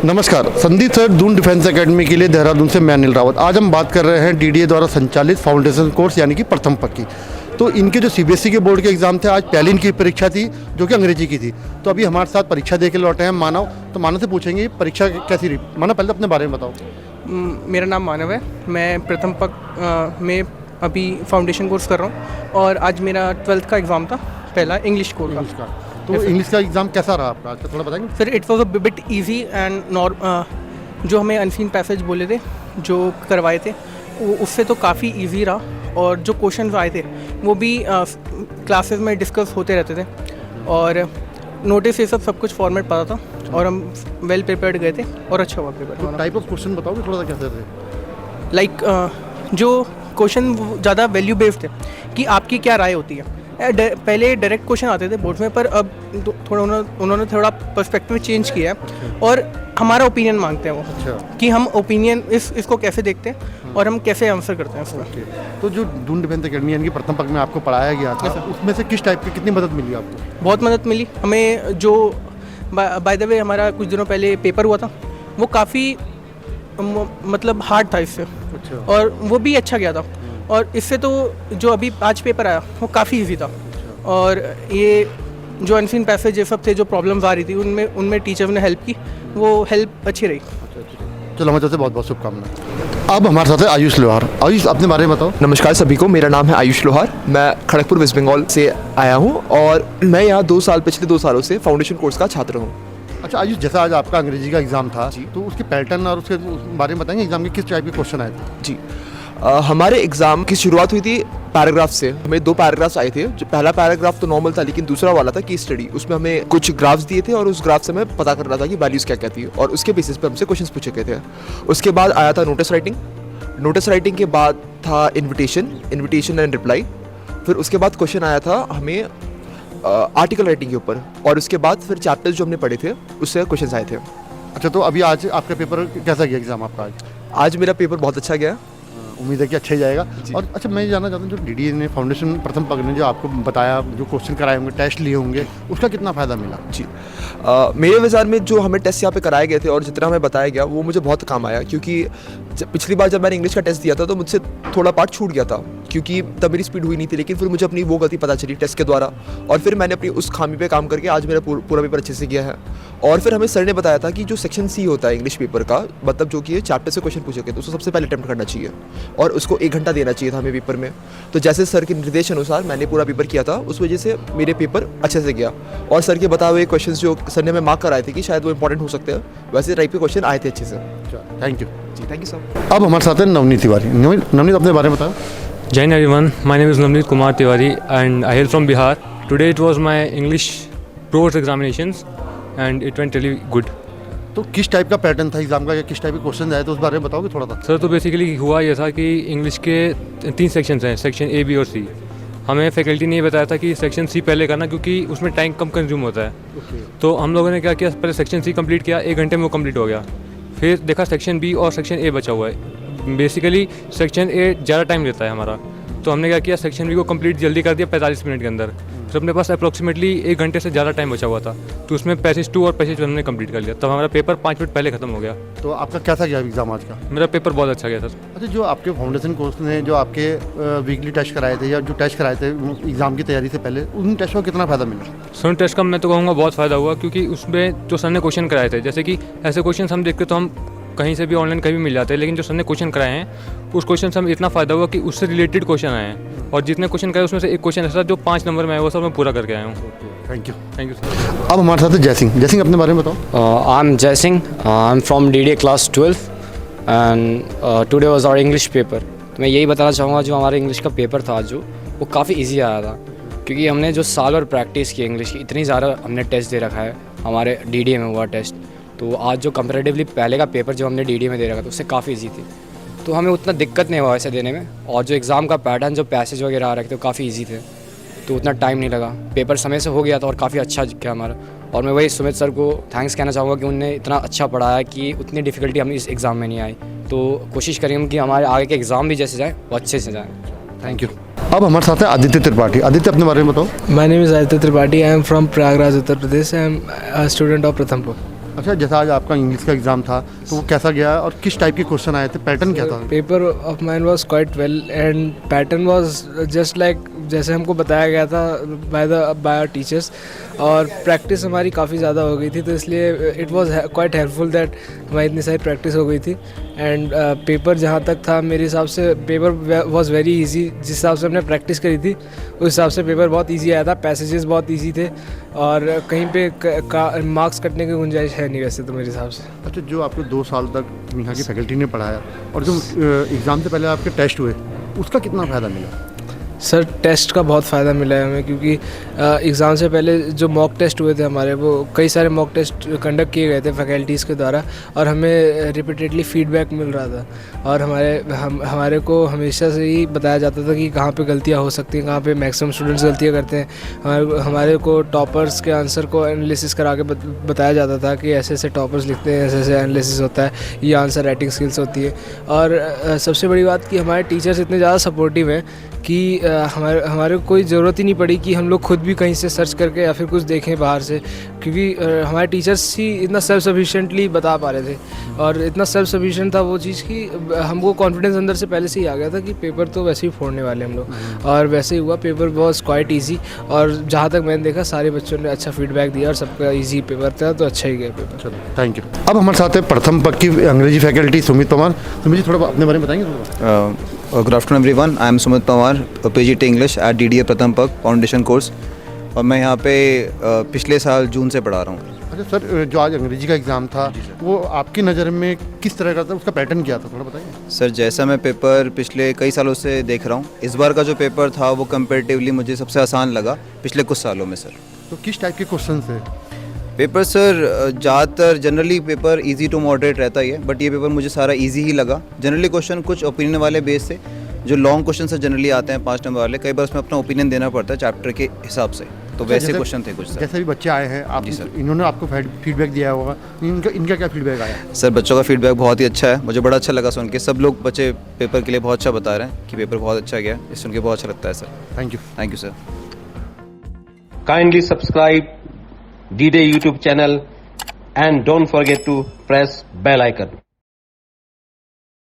नमस्कार, Sandeep sir Doon defence academy के लिए देहरादून से मैं अनिल रावत। आज हम बात कर रहे हैं डीडीए द्वारा संचालित फाउंडेशन कोर्स यानी कि प्रथम पक्की। तो इनके जो सीबीएसई के बोर्ड के एग्ज़ाम थे, आज पहली इनकी परीक्षा थी जो कि अंग्रेजी की थी। तो अभी हमारे साथ परीक्षा दे के लौटे हैं मानव। तो मानव से पूछेंगे परीक्षा कैसी रही। मानव, पहले अपने बारे में बताओ। मेरा नाम मानव है। मैं प्रथम में अभी फाउंडेशन कोर्स कर रहा हूँ और आज मेरा 12th का एग्ज़ाम था, पहला इंग्लिश कोर्स का। तो इंग्लिश का एग्ज़ाम कैसा रहा आपका, आज का थोड़ा बताएंगे? Sir it was a bit easy and जो हमें अनसीन पैसेज बोले थे, जो करवाए थे, वो उससे तो काफ़ी ईजी रहा। और जो क्वेश्चंस आए थे वो भी क्लासेस में डिस्कस होते रहते थे और नोटिस ये सब कुछ फॉर्मेट पता था और हम वेल प्रिपेयर्ड गए थे और अच्छा हुआ पेपर। तो टाइप ऑफ क्वेश्चन बताओगे थोड़ा सा कैसे थे? लाइक जो क्वेश्चन ज़्यादा वैल्यू बेस्ड थे कि आपकी क्या राय होती है। पहले डायरेक्ट क्वेश्चन आते थे बोर्ड में, पर अब थोड़ा उन्होंने थोड़ा पर्सपेक्टिव चेंज किया है और हमारा ओपिनियन मांगते हैं वो। अच्छा। कि हम ओपिनियन इसको कैसे देखते हैं और हम कैसे आंसर करते हैं उसका। तो जो दून डिफेंस एकेडमी यानी कि प्रथम पक्ष में आपको पढ़ाया गया था, उसमें से किस टाइप की कितनी मदद मिली आपको? बहुत मदद मिली हमें। जो बाय द वे हमारा कुछ दिनों पहले पेपर हुआ था, वो काफ़ी मतलब हार्ड था इससे। अच्छा। और वो भी अच्छा गया था। और इससे तो जो अभी आज पेपर आया वो काफ़ी इजी था। और ये जो अनसीन पैसेज ये सब थे, जो प्रॉब्लम्स आ रही थी, उनमें टीचर ने हेल्प की, वो हेल्प अच्छी रही। चलो, हमारे तरफ से बहुत बहुत शुभकामनाएं। अब हमारे साथ है आयुष लोहार। आयुष, अपने बारे में बताओ। नमस्कार सभी को, मेरा नाम है आयुष लोहार। मैं खड़गपुर वेस्ट बंगाल से आया हूँ और मैं यहाँ पिछले 2 सालों से फाउंडेशन कोर्स का छात्र हूँ। अच्छा आयुष, जैसा आज आपका अंग्रेजी का एग्जाम था, तो उसके पैटर्न और उसके बारे में बताएंगे, एग्जाम के किस टाइप के क्वेश्चन आए थे? जी, हमारे एग्ज़ाम की शुरुआत हुई थी पैराग्राफ से। हमें 2 पैराग्राफ्स आए थे। जो पहला पैराग्राफ तो नॉर्मल था, लेकिन दूसरा वाला था केस स्टडी। उसमें हमें कुछ ग्राफ्स दिए थे और उस ग्राफ से हमें पता करना था कि वैल्यूज़ क्या क्या थी और उसके बेसिस पे हमसे क्वेश्चंस पूछे गए थे। उसके बाद आया था नोटिस राइटिंग के बाद था इन्विटेशन एंड रिप्लाई। फिर उसके बाद क्वेश्चन आया था हमें आर्टिकल राइटिंग के ऊपर और उसके बाद फिर चैप्टर्स जो हमने पढ़े थे उससे क्वेश्चन आए थे। अच्छा, तो अभी आज आपका पेपर कैसा गया एग्जाम आपका? आज मेरा पेपर बहुत अच्छा गया। उम्मीद है कि अच्छा ही जाएगा। और अच्छा, मैं ये जानना चाहता हूँ, जो डीडीए ने फाउंडेशन प्रथम पक्ष ने जो आपको बताया, जो क्वेश्चन कराए होंगे, टेस्ट लिए होंगे, उसका कितना फ़ायदा मिला? जी, मेरे विचार में जो हमें टेस्ट यहाँ पे कराए गए थे और जितना हमें बताया गया वो मुझे बहुत काम आया। क्योंकि पिछली बार जब मैंने इंग्लिश का टेस्ट दिया था तो मुझसे थोड़ा पार्ट छूट गया था क्योंकि तब मेरी स्पीड हुई नहीं थी। लेकिन फिर मुझे अपनी वो गलती पता चली टेस्ट के द्वारा और फिर मैंने अपनी उस खामी पे काम करके आज मेरा पूरा पेपर अच्छे से किया है। और फिर हमें सर ने बताया था कि जो सेक्शन सी होता है इंग्लिश पेपर का, मतलब जो कि चैप्टर से क्वेश्चन पूछे गए, तो उसको सबसे पहले अटेम्प्ट करना चाहिए और उसको 1 घंटा देना चाहिए था हमें पेपर में। तो जैसे सर के निर्देश अनुसार मैंने पूरा पेपर किया था, उस वजह से मेरे पेपर अच्छे से गया। और सर के बताए हुए क्वेश्चन जो सर ने हमें मार्क कराए थे कि शायद वो इंपॉर्टेंट हो सकते हैं, वैसे टाइप के क्वेश्चन आए थे अच्छे से। थैंक यू जी, थैंक यू सर। अब हमारे साथ है नवनीत तिवारी। नवनीत, अपने बारे में बताओ। Jai Hind everyone, my name is Navneet Kumar Tiwari and I hail from Bihar. Today it was my English Pros examinations and it went really good. तो किस टाइप का पैटर्न था एग्जाम का, या किस टाइप के क्वेश्चन आए, तो उस बारे में बताओगे थोड़ा सा? सर, तो बेसिकली हुआ यह था कि इंग्लिश के 3 सेक्शंस हैं, सेक्शन ए, बी और सी। हमें फैकल्टी ने ये बताया था कि सेक्शन सी पहले करना क्योंकि उसमें टाइम कम कंज्यूम होता है। तो हम लोगों ने क्या किया, पहले सेक्शन सी कंप्लीट किया, 1 घंटे में वो कंप्लीट हो गया। फिर देखा सेक्शन बी और सेक्शन ए बचा हुआ है। बेसिकली सेक्शन ए ज़्यादा टाइम लेता है हमारा, तो हमने क्या किया, सेक्शन बी को कंप्लीट जल्दी कर दिया 45 मिनट के अंदर। फिर अपने पास अप्रॉक्सीमेटली 1 घंटे से ज़्यादा टाइम बचा हुआ था, तो उसमें पैसेज 2 और पैसेज 1 हमने कंप्लीट कर लिया। तब हमारा पेपर 5 मिनट पहले खत्म हो गया। तो आपका कैसा गया एग्जाम आज का? मेरा पेपर बहुत अच्छा गया सर। अच्छा, जो आपके फाउंडेशन कोर्स ने जो आपके वीकली टेस्ट कराए थे या जो टेस्ट कराए थे एग्जाम की तैयारी से पहले, उन टेस्टों का कितना फ़ायदा मिला? सर, टेस्ट का मैं तो कहूँगा बहुत फ़ायदा हुआ, क्योंकि उसमें जो सर ने क्वेश्चन कराए थे, जैसे कि ऐसे क्वेश्चन हम देखते तो हम कहीं से भी ऑनलाइन कहीं भी मिल जाते हैं, लेकिन जो सर ने क्वेश्चन कराए हैं उस क्वेश्चन से हमें इतना फ़ायदा हुआ कि उससे रिलेटेड क्वेश्चन आए हैं और जितने क्वेश्चन कराए उसमें से एक क्वेश्चन ऐसा जो 5 नंबर में आया वो सब मैं पूरा करके आया हूँ। Thank you sir. अब हमारे साथ है जय सिंह। जय सिंह, अपने बारे में बताओ। I am Jai Singh, I am from DDA class 12 and today was our English paper. तो मैं यही बताना चाहूँगा, जो हमारा इंग्लिश का पेपर था जो, वो काफ़ी इजी आया था क्योंकि हमने जो साल और प्रैक्टिस की इंग्लिश की, इतनी ज़्यादा हमने टेस्ट दे रखा है, हमारे डीडीए में हुआ टेस्ट। तो आज जो कंपैरेटिवली पहले का पेपर जो हमने डीडीए में दे रखा था उससे काफ़ी इजी थी, तो हमें उतना दिक्कत नहीं हुआ ऐसे देने में। और जो एग्ज़ाम का पैटर्न, जो पैसेज वगैरह आ रखे थे वो काफ़ी इजी थे, तो उतना टाइम नहीं लगा, पेपर समय से हो गया था और काफ़ी अच्छा गया हमारा। और मैं वही सुमित सर को थैंक्स कहना चाहूँगा कि उन्होंने इतना अच्छा पढ़ाया कि उतनी डिफ़िकल्टी हमें इस एग्ज़ाम में नहीं आई। तो कोशिश करेंगे कि हमारे आगे के एग्ज़ाम भी जैसे जाए वो अच्छे से जाए। Thank you. अब हमारे साथ है आदित्य त्रिपाठी। आदित्य, अपने बारे में बताओ। My name is Aditya Tripathi. I am from Prayagraj, Uttar Pradesh. I am a student of Prathampur. अच्छा, जैसा आज आपका इंग्लिश का एग्ज़ाम था तो वो कैसा गया और किस टाइप के क्वेश्चन आए थे, पैटर्न क्या था? Paper of mine was quite well and pattern was just like जैसे हमको बताया गया था बाय आवर टीचर्स, और प्रैक्टिस हमारी काफ़ी ज़्यादा हो गई थी, तो इसलिए it was quite helpful that हमारी इतनी सारी प्रैक्टिस हो गई थी। एंड पेपर जहाँ तक था मेरे हिसाब से पेपर वाज वेरी इजी, जिस हिसाब से हमने प्रैक्टिस करी थी उस हिसाब से पेपर बहुत इजी आया था। पैसेजेस बहुत इजी थे और कहीं पे मार्क्स कटने की गुंजाइश है नहीं वैसे तो मेरे हिसाब से। अच्छा, जो आपको 2 साल तक यहाँ की फैकल्टी ने पढ़ाया और जो एग्ज़ाम से पहले आपके टेस्ट हुए उसका कितना फ़ायदा मिला? सर टेस्ट का बहुत फ़ायदा मिला है हमें, क्योंकि एग्ज़ाम से पहले जो मॉक टेस्ट हुए थे हमारे, वो कई सारे मॉक टेस्ट कंडक्ट किए गए थे फैकल्टीज़ के द्वारा और हमें रिपीटेडली फीडबैक मिल रहा था और हमारे को हमेशा से ही बताया जाता था कि कहाँ पे गलतियाँ हो सकती हैं, कहाँ पे मैक्सिमम स्टूडेंट्स गलतियाँ करते हैं। हमारे को टॉपर्स के आंसर को एनालिसिस करा के बताया जाता था कि ऐसे ऐसे टॉपर्स लिखते हैं, ऐसे ऐसे एनालिसिस होता है, ये आंसर राइटिंग स्किल्स होती है। और सबसे बड़ी बात कि हमारे टीचर्स इतने ज़्यादा सपोर्टिव हैं कि हमारे को कोई ज़रूरत ही नहीं पड़ी कि हम लोग खुद भी कहीं से सर्च करके या फिर कुछ देखें बाहर से, क्योंकि हमारे टीचर्स ही इतना सेल्फ सफिशिएंटली बता पा रहे थे और इतना सेल्फ सफिशिएंट था वो चीज़ कि हमको कॉन्फिडेंस अंदर से पहले से ही आ गया था कि पेपर तो वैसे ही फोड़ने वाले हम लोग, और वैसे ही हुआ। पेपर वॉज क्वाइट ईजी और जहाँ तक मैंने देखा सारे बच्चों ने अच्छा फीडबैक दिया और सबका ईजी पेपर था, तो अच्छा ही गया पेपर। चलो, थैंक यू। अब हमारे साथ है प्रथम पक्ष की अंग्रेजी फैकल्टी सुमित पवार। सुमित जी, थोड़ा अपने बारे में बताएंगे? Good afternoon everyone, I am Sumit Pawar, PGT English at DDA प्रथम पक फाउंडेशन कोर्स, और मैं यहाँ पे पिछले साल जून से पढ़ा रहा हूँ। अच्छा सर, जो आज अंग्रेजी का एग्ज़ाम था वो आपकी नज़र में किस तरह का था, उसका पैटर्न क्या था, थोड़ा बताइए? सर, जैसा मैं पेपर पिछले कई सालों से देख रहा हूँ, इस बार का जो पेपर था वो कंपैरेटिवली मुझे सबसे आसान लगा पिछले कुछ सालों में। सर, तो किस टाइप के क्वेश्चन थे पेपर? सर, ज़्यादातर generally paper easy to moderate रहता ही है, बट ये पेपर मुझे सारा इजी ही लगा। जनरली क्वेश्चन कुछ ओपिनियन वाले बेस से, जो लॉन्ग क्वेश्चन से जनरली आते हैं 5 नंबर वाले, कई बार उसमें अपना ओपिनियन देना पड़ता है चैप्टर के हिसाब से, तो वैसे क्वेश्चन थे कुछ। जैसे भी बच्चे आए हैं आप, जी सर, इन्होंने आपको फीडबैक दिया होगा, इनका क्या फीडबैक आया? सर, बच्चों का फीडबैक बहुत ही अच्छा है, मुझे बड़ा अच्छा लगा सुन के। सब लोग बच्चे पेपर के लिए बहुत अच्छा बता रहे हैं कि पेपर बहुत अच्छा गया, ये सुन के बहुत अच्छा लगता है sir. Thank you. Thank you sir. Kindly subscribe D-Day YouTube channel and don't forget to press bell icon.